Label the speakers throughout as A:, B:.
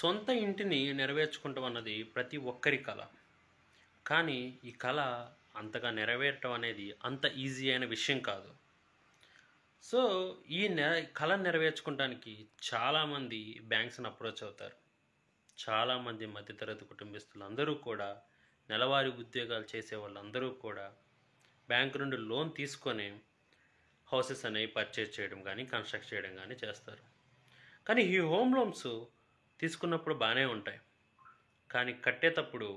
A: సొంత ఇంటిని నెరవేర్చుకుంటాం అన్నది ప్రతి ఒక్కరి కల. కానీ ఈ కల అంతగా నెరవేరటం అనేది అంత ఈజీ అయిన విషయం కాదు. సో ఈ కళను నెరవేర్చుకోవడానికి చాలామంది బ్యాంక్స్ని అప్రోచ్ అవుతారు. చాలామంది మధ్యతరగతి కుటుంబస్తులు అందరూ కూడా, నెలవారీ ఉద్యోగాలు చేసే వాళ్ళందరూ కూడా బ్యాంకు నుండి లోన్ తీసుకొని హౌసెస్ అనేవి పర్చేజ్ చేయడం కానీ, కన్స్ట్రక్ట్ చేయడం కానీ చేస్తారు. కానీ ఈ హోమ్ లోన్స్ తీసుకున్నప్పుడు బాగానే ఉంటాయి. కానీ కట్టేటప్పుడు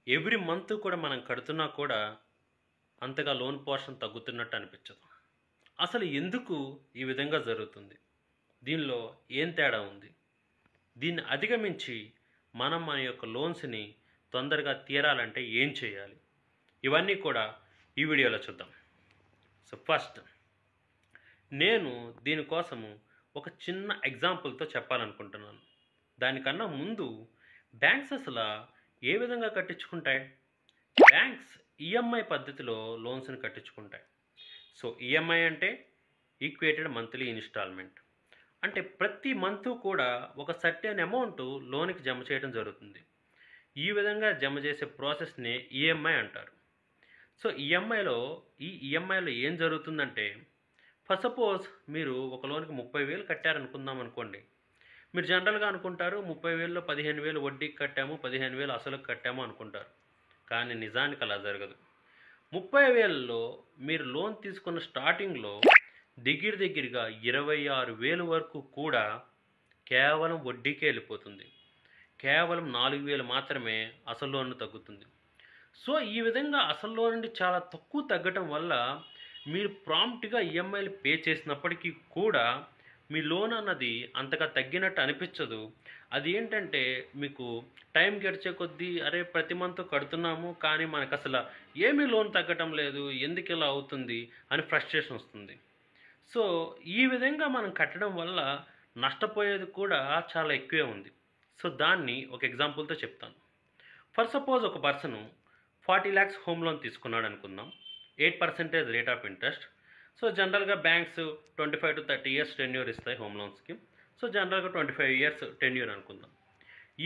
A: ఎవ్రీ మంత్ కూడా మనం కడుతున్నా కూడా అంతగా లోన్ పోర్షన్ తగ్గుతున్నట్టు అనిపించదు. అసలు ఎందుకు ఈ విధంగా జరుగుతుంది? దీనిలో ఏం తేడా ఉంది? దీన్ని అధిగమించి మనం మన యొక్క లోన్స్ని తొందరగా తీరాలంటే ఏం చేయాలి? ఇవన్నీ కూడా ఈ వీడియోలో చూద్దాం. సో ఫస్ట్ నేను దీనికోసము ఒక చిన్న ఎగ్జాంపుల్తో చెప్పాలనుకుంటున్నాను. దానికన్నా ముందు బ్యాంక్స్ అసలు ఏ విధంగా కట్టించుకుంటాయి? బ్యాంక్స్ ఈఎంఐ పద్ధతిలో లోన్స్ని కట్టించుకుంటాయి. సో ఈఎంఐ అంటే ఈక్వేటెడ్ మంత్లీ ఇన్స్టాల్మెంట్. అంటే ప్రతి మంత్ కూడా ఒక సర్టెన్ అమౌంట్ లోన్కి జమ చేయడం జరుగుతుంది. ఈ విధంగా జమ చేసే ప్రాసెస్ని ఈఎంఐ అంటారు. సో ఈఎంఐలో ఏం జరుగుతుందంటే, ఫస్ట్ సపోజ్ మీరు ఒక లోన్కి 30,000 కట్టారనుకుందాం అనుకోండి. మీరు జనరల్గా అనుకుంటారు 30,000లో 15,000 వడ్డీకి కట్టాము, 15,000 అసలుకి కట్టాము అనుకుంటారు. కానీ నిజానికి అలా జరగదు. 30,000లో మీరు లోన్ తీసుకున్న స్టార్టింగ్లో దగ్గరగా 26,000 వరకు కూడా కేవలం వడ్డీకే వెళ్ళిపోతుంది. కేవలం 4,000 మాత్రమే అసలు లోన్ తగ్గుతుంది. సో ఈ విధంగా అసలు లోన్ నుండి చాలా తక్కువ తగ్గటం వల్ల మీరు ప్రాంప్ట్గా ఈఎంఐలు పే చేసినప్పటికీ కూడా మీ లోన్ అన్నది అంతగా తగ్గినట్టు అనిపించదు. అది ఏంటంటే, మీకు టైం గడిచే కొద్దీ అరే ప్రతి మంత్ కడుతున్నాము కానీ మనకు అసలు ఏమీ లోన్ తగ్గటం లేదు, ఎందుకు ఇలా అవుతుంది అని ఫ్రస్ట్రేషన్ వస్తుంది. సో ఈ విధంగా మనం కట్టడం వల్ల నష్టపోయేది కూడా చాలా ఎక్కువే ఉంది. సో దాన్ని ఒక ఎగ్జాంపుల్తో చెప్తాను. ఫర్ సపోజ్ ఒక పర్సను 40 lakhs హోమ్ లోన్ తీసుకున్నాడు అనుకుందాం. 8% రేట్ ఆఫ్ ఇంట్రెస్ట్. సో జనరల్గా బ్యాంక్స్ 25 to 30 years టెన్యూర్ ఇస్తాయి హోమ్ లోన్స్కి. సో జనరల్గా 25 years టెన్యూర్ అనుకుందాం.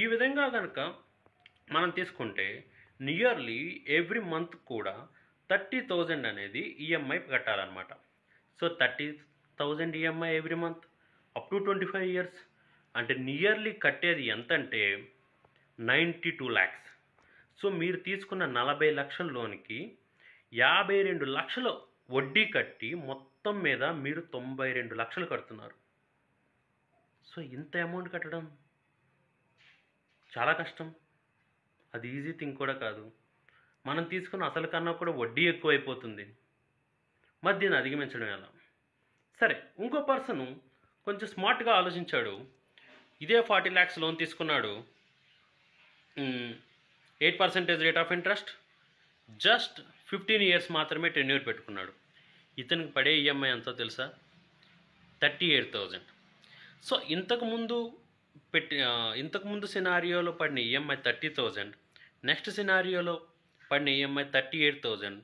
A: ఈ విధంగా కనుక మనం తీసుకుంటే నియర్లీ ఎవ్రీ మంత్ కూడా 30,000 అనేది ఈఎంఐ కట్టాలన్నమాట. So 30,000 EMI every month up to 25 years అంటే నియర్లీ కట్టేది ఎంతంటే 92 lakhs. సో మీరు తీసుకున్న 40 లక్షల లోన్కి 52 లక్షలు వడ్డీ కట్టి మొత్తం మీద మీరు 92 లక్షలు కడుతున్నారు. సో ఇంత అమౌంట్ కట్టడం చాలా కష్టం. అది ఈజీ థింగ్ కూడా కాదు. మనం తీసుకున్న అసలు కన్నా కూడా వడ్డీ ఎక్కువైపోతుంది. మరి దీన్ని అధిగమించడం ఎలా? సరే, ఇంకో పర్సను కొంచెం స్మార్ట్గా ఆలోచించాడు. ఇదే 40 lakhs లోన్ తీసుకున్నాడు, 8% rate of interest, just 15 years మాత్రమే టెన్యూర్ పెట్టుకున్నాడు. ఇతనికి పడే ఈఎంఐ ఎంతో తెలుసా? 38,000. సో ఇంతకుముందు సినారియోలో పడిన ఈఎంఐ 30,000, నెక్స్ట్ సినారియోలో పడిన ఈఎంఐ 38,000.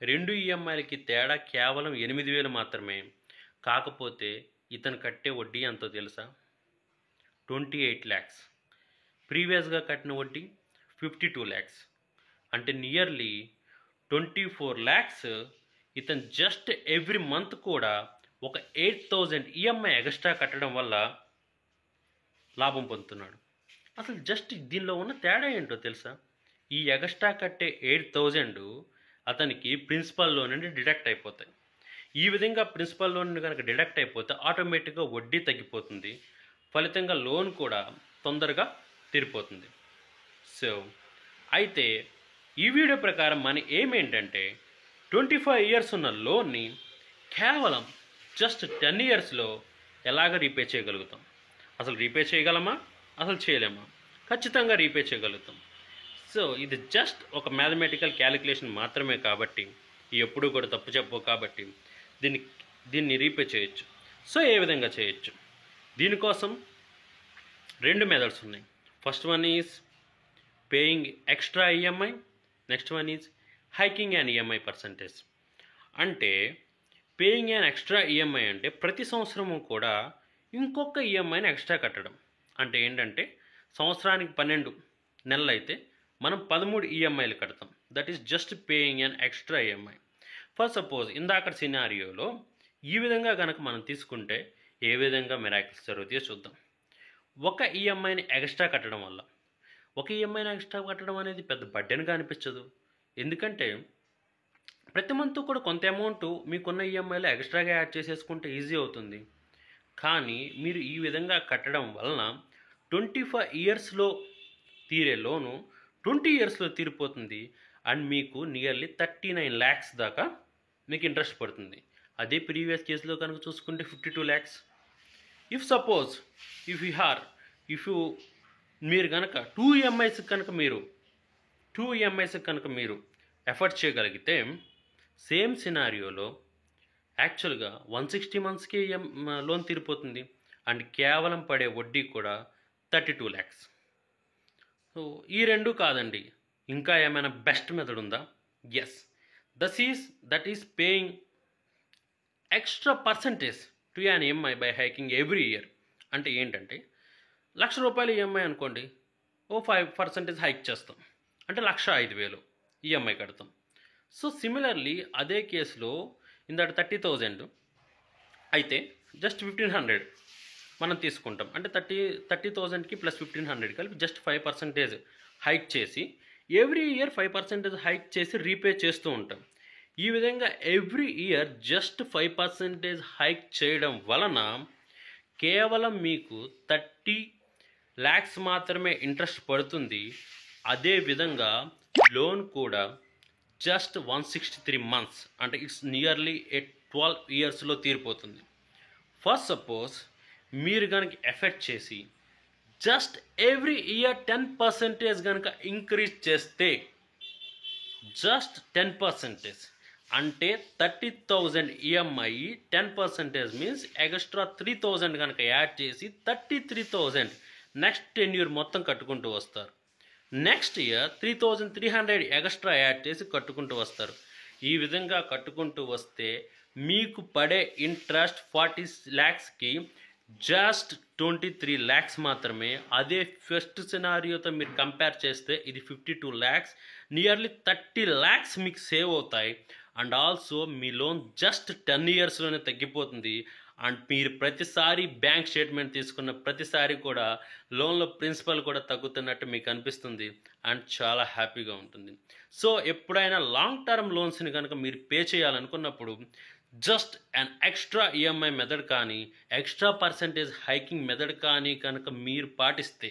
A: రెండు ఈఎంఐలకి తేడా కేవలం 8,000 మాత్రమే. కాకపోతే ఇతను కట్టే వడ్డీ ఎంతో తెలుసా? 28 lakhs. ప్రీవియస్గా కట్టిన వడ్డీ 52 lakhs. అంటే నియర్లీ 24 lakhs ఇతను జస్ట్ ఎవ్రీ మంత్ కూడా ఒక 8,000 ఈఎంఐ ఎక్స్ట్రా కట్టడం వల్ల లాభం పొందుతున్నాడు. అసలు జస్ట్ దీనిలో ఉన్న తేడా ఏంటో తెలుసా? ఈ ఎక్స్ట్రా కట్టే 8,000 అతనికి ప్రిన్సిపల్లో నుండి డిడక్ట్ అయిపోతాయి. ఈ విధంగా ప్రిన్సిపల్లో నుండి కనుక డిడక్ట్ అయిపోతే ఆటోమేటిక్గా వడ్డీ తగ్గిపోతుంది. ఫలితంగా లోన్ కూడా తొందరగా తీరిపోతుంది. సో అయితే ఈ వీడియో ప్రకారం మన ఏం ఏంటంటే, 25 years ఉన్న లోన్ని కేవలం జస్ట్ 10 yearsలో ఎలాగ రీపే చేయగలుగుతాం? అసలు రీపే చేయగలమా? అసలు చేయలేమా? ఖచ్చితంగా రీపే చేయగలుగుతాం. సో ఇది జస్ట్ ఒక మ్యాథమెటికల్ క్యాలిక్యులేషన్ మాత్రమే కాబట్టి, ఎప్పుడూ కూడా తప్పు చెప్పవు కాబట్టి దీన్ని రీపే చేయొచ్చు. సో ఏ విధంగా చేయొచ్చు? దీనికోసం 2 మెథడ్స్ ఉన్నాయి. First one is paying extra EMI, next one is hiking and EMI percentage. అంటే పేయింగ్ అండ్ ఎక్స్ట్రా ఈఎంఐ అంటే ప్రతి సంవత్సరము కూడా ఇంకొక ఈఎంఐని ఎక్స్ట్రా కట్టడం. అంటే ఏంటంటే సంవత్సరానికి 12 నెలలు అయితే మనం 13 ఈఎంఐలు కడతాం. That is just paying an extra EMI. For suppose ఇందాక సినారియోలో ఈ విధంగా కనుక మనం తీసుకుంటే ఏ విధంగా మిరాకిల్స్ జరుగుతాయో చూద్దాం. ఒక ఈఎంఐని ఎక్స్ట్రా కట్టడం వల్ల, ఒక ఈఎంఐని ఎక్స్ట్రా కట్టడం అనేది పెద్ద బర్డెన్గా అనిపించదు. ఎందుకంటే ప్రతి మంత్ కూడా కొంత అమౌంట్ మీకున్న ఈఎంఐలో ఎక్స్ట్రాగా యాడ్ చేసేసుకుంటే ఈజీ అవుతుంది. కానీ మీరు ఈ విధంగా కట్టడం వలన 25 ఇయర్స్లో తీరే లోను 20 ఇయర్స్లో తీరిపోతుంది. అండ్ మీకు నియర్లీ 39 lakhs దాకా మీకు ఇంట్రెస్ట్ పడుతుంది. అదే ప్రీవియస్ కేసులో కనుక చూసుకుంటే 52 lakhs. ఇఫ్ మీరు కనుక 2 EMIs కనుక మీరు ఎఫర్ట్ చేయగలిగితే సేమ్ సినారియోలో యాక్చువల్గా 160 monthsకి లోన్ తీరిపోతుంది. అండ్ కేవలం పడే వడ్డీ కూడా 32 lakhs. సో ఈ రెండు కాదండి, ఇంకా ఏమైనా బెస్ట్ మెథడ్ ఉందా? Yes, that is paying extra percentage to an EMI by hiking every year. అంటే ఏంటంటే ₹1,00,000 ఈఎంఐ అనుకోండి, 5% హైక్ చేస్తాం, అంటే 1,05,000 ఈఎంఐ కడతాం. సో సిమిలర్లీ అదే కేసులో ఇందాక 30,000 అయితే జస్ట్ 1,500 మనం తీసుకుంటాం. అంటే 30,000కి ప్లస్ 1,500 కలిపి జస్ట్ 5% హైక్ చేసి ఎవ్రీ ఇయర్ 5% హైక్ చేసి రీపే చేస్తూ ఉంటాం. ఈ విధంగా ఎవ్రీ ఇయర్ జస్ట్ 5% హైక్ చేయడం వలన కేవలం మీకు 30 lakhs మాత్రమే ఇంట్రెస్ట్ పడుతుంది. అదేవిధంగా లోన్ కూడా జస్ట్ 163 months, అంటే ఇట్స్ నియర్లీ 12 ఇయర్స్లో తీరిపోతుంది. ఫస్ట్ సపోజ్ మీరు కనుక ఎఫెక్ట్ చేసి జస్ట్ ఎవ్రీ ఇయర్ 10% కనుక ఇంక్రీజ్ చేస్తే, జస్ట్ 10%, అంటే 30,000 ఈఎంఐ 10% మీన్స్ ఎక్స్ట్రా 3,000 కనుక యాడ్ చేసి 33,000 నెక్స్ట్ 10 year మొత్తం కట్టుకుంటూ వస్తారు. నెక్స్ట్ ఇయర్ 3,300 ఎక్స్ట్రా యాడ్ చేసి కట్టుకుంటూ వస్తారు. ఈ విధంగా కట్టుకుంటూ వస్తే మీకు పడే ఇంట్రెస్ట్ 40 lakhsకి జస్ట్ 23 lakhs మాత్రమే. అదే ఫస్ట్ సినారియోతో మీరు కంపేర్ చేస్తే ఇది 52 lakhs, నియర్లీ 30 lakhs మీకు సేవ్ అవుతాయి. And also me loan just 10 yearsలోనే తగ్గిపోతుంది. అండ్ మీరు ప్రతిసారి బ్యాంక్ స్టేట్మెంట్ తీసుకున్న ప్రతిసారి కూడా లోన్లో ప్రిన్సిపల్ కూడా తగ్గుతున్నట్టు మీకు అనిపిస్తుంది అండ్ చాలా హ్యాపీగా ఉంటుంది. సో ఎప్పుడైనా లాంగ్ టర్మ్ లోన్స్ని కనుక మీరు పే చేయాలనుకున్నప్పుడు just an extra EMI method కానీ ఎక్స్ట్రా పర్సంటేజ్ హైకింగ్ మెథడ్ కానీ కనుక మీరు పాటిస్తే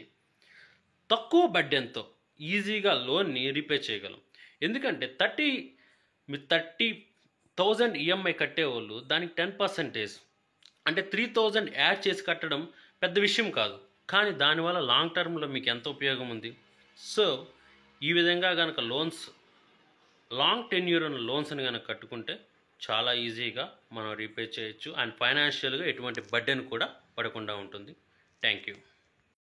A: తక్కువ బడ్డెన్తో ఈజీగా లోన్ని రీపే చేయగలం. ఎందుకంటే 30,000 ఈఎంఐ కట్టేవాళ్ళు దానికి 10% అంటే 3,000 యాడ్ చేసి కట్టడం పెద్ద విషయం కాదు. కానీ దానివల్ల లాంగ్ టర్మ్లో మీకు ఎంత ఉపయోగం ఉంది. సో ఈ విధంగా కనుక లాంగ్ టెన్యూర్ ఉన్న లోన్స్ని కనుక కట్టుకుంటే చాలా ఈజీగా మనం రీపే చేయొచ్చు. అండ్ ఫైనాన్షియల్గా ఎటువంటి బర్డెన్ కూడా పడకుండా ఉంటుంది. Thank you.